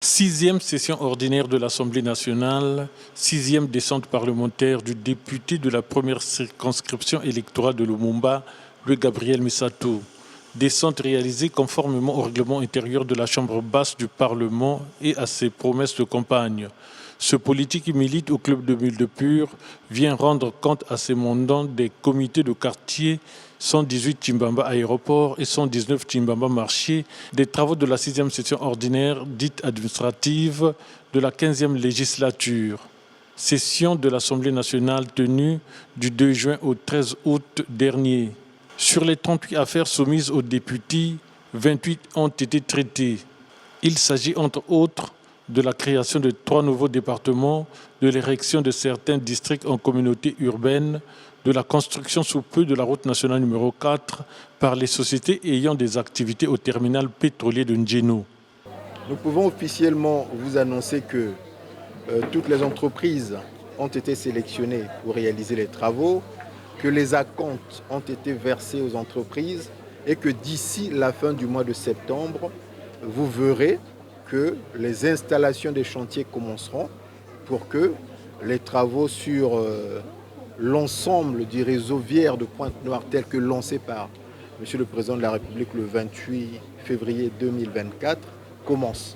Sixième session ordinaire de l'Assemblée nationale, sixième descente parlementaire du député de la première circonscription électorale de Lumumba, le Gabriel Misato. Descente réalisée conformément au règlement intérieur de la Chambre basse du Parlement et à ses promesses de campagne. Ce politique qui milite au Club de Mille de Pur vient rendre compte à ses mandants des comités de quartier 118 Chimbamba Aéroport et 119 Chimbamba Marché des travaux de la 6e session ordinaire dite administrative de la 15e législature. Session de l'Assemblée nationale tenue du 2 juin au 13 août dernier. Sur les 38 affaires soumises aux députés, 28 ont été traitées. Il s'agit entre autres de la création de 3 nouveaux départements, de l'érection de certains districts en communauté urbaine, de la construction sous peu de la route nationale numéro 4 par les sociétés ayant des activités au terminal pétrolier de Ndjeno. Nous pouvons officiellement vous annoncer que toutes les entreprises ont été sélectionnées pour réaliser les travaux, que les acomptes ont été versés aux entreprises et que d'ici la fin du mois de septembre, vous verrez que les installations des chantiers commenceront pour que les travaux sur l'ensemble du réseau viaire de Pointe-Noire tel que lancé par M. le Président de la République le 28 février 2024 commencent.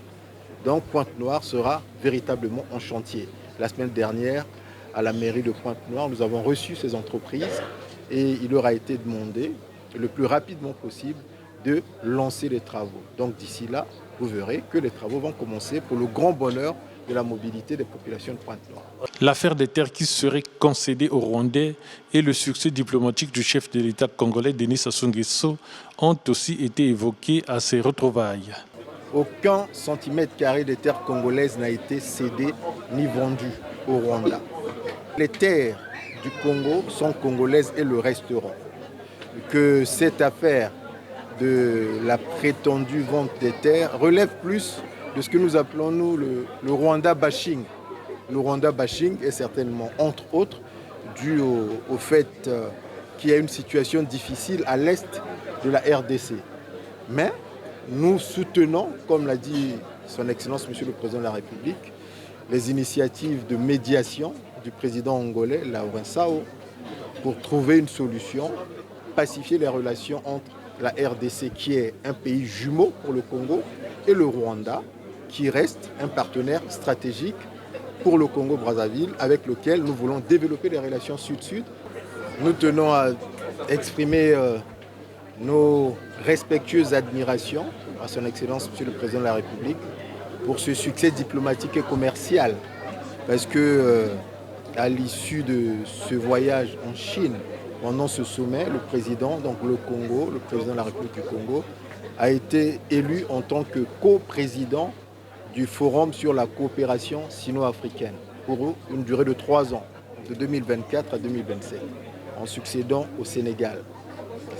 Donc Pointe-Noire sera véritablement en chantier. La semaine dernière, à la mairie de Pointe-Noire, nous avons reçu ces entreprises et il leur a été demandé le plus rapidement possible de lancer les travaux. Donc d'ici là, vous verrez que les travaux vont commencer pour le grand bonheur de la mobilité des populations de Pointe-Noire. L'affaire des terres qui seraient concédées aux Rwandais et le succès diplomatique du chef de l'État congolais Denis Sassou Nguesso ont aussi été évoqués à ces retrouvailles. Aucun centimètre carré des terres congolaises n'a été cédé ni vendu au Rwanda. Les terres du Congo sont congolaises et le resteront. Que cette affaire de la prétendue vente des terres relève plus de ce que nous appelons nous le Rwanda bashing. Le Rwanda bashing est certainement, entre autres, dû au fait qu'il y a une situation difficile à l'est de la RDC. Mais nous soutenons, comme l'a dit son Excellence Monsieur le Président de la République, les initiatives de médiation du président angolais, Laurent-Sao, pour trouver une solution, pacifier les relations entre la RDC, qui est un pays jumeau pour le Congo, et le Rwanda, qui reste un partenaire stratégique pour le Congo-Brazzaville, avec lequel nous voulons développer des relations sud-sud. Nous tenons à exprimer nos respectueuses admirations à son Excellence Monsieur le Président de la République pour ce succès diplomatique et commercial. Parce que à l'issue de ce voyage en Chine, pendant ce sommet, le président, donc le Congo, le président de la République du Congo, a été élu en tant que co-président du Forum sur la coopération sino-africaine pour une durée de 3 ans, de 2024 à 2027, en succédant au Sénégal.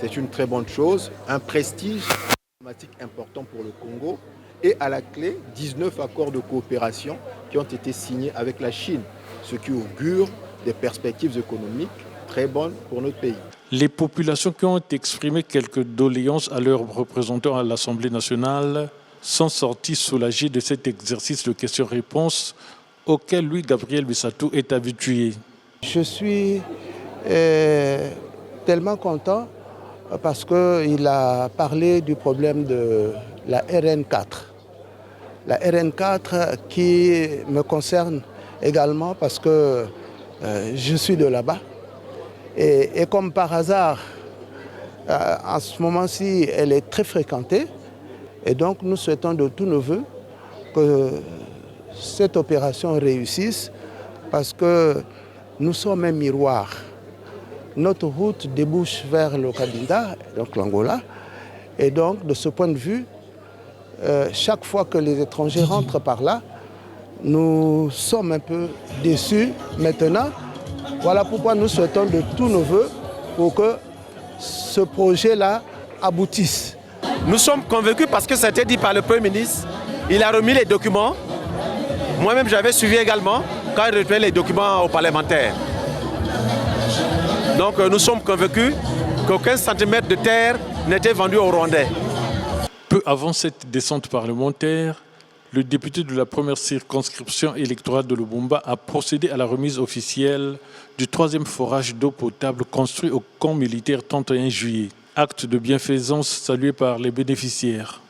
C'est une très bonne chose, un prestige diplomatique important pour le Congo et à la clé 19 accords de coopération qui ont été signés avec la Chine, ce qui augure des perspectives économiques très bonnes pour notre pays. Les populations qui ont exprimé quelques doléances à leurs représentants à l'Assemblée nationale sont sorties soulagées de cet exercice de questions-réponses auquel lui, Gabriel Misato, est habitué. Je suis tellement content parce qu'il a parlé du problème de la RN4. La RN4 qui me concerne également parce que je suis de là-bas. Et comme par hasard, en ce moment-ci, elle est très fréquentée. Et donc, nous souhaitons de tous nos voeux que cette opération réussisse parce que nous sommes un miroir. Notre route débouche vers le Cabinda, donc l'Angola. Et donc, de ce point de vue, chaque fois que les étrangers rentrent par là, nous sommes un peu déçus. Maintenant, voilà pourquoi nous souhaitons de tous nos voeux pour que ce projet-là aboutisse. Nous sommes convaincus parce que ça a été dit par le Premier ministre. Il a remis les documents. Moi-même, j'avais suivi également quand il remettait les documents aux parlementaires. Donc nous sommes convaincus qu'aucun centimètre de terre n'était vendu aux Rwandais. Peu avant cette descente parlementaire, le député de la première circonscription électorale de Lumumba a procédé à la remise officielle du 3e forage d'eau potable construit au camp militaire 31 juillet. Acte de bienfaisance salué par les bénéficiaires.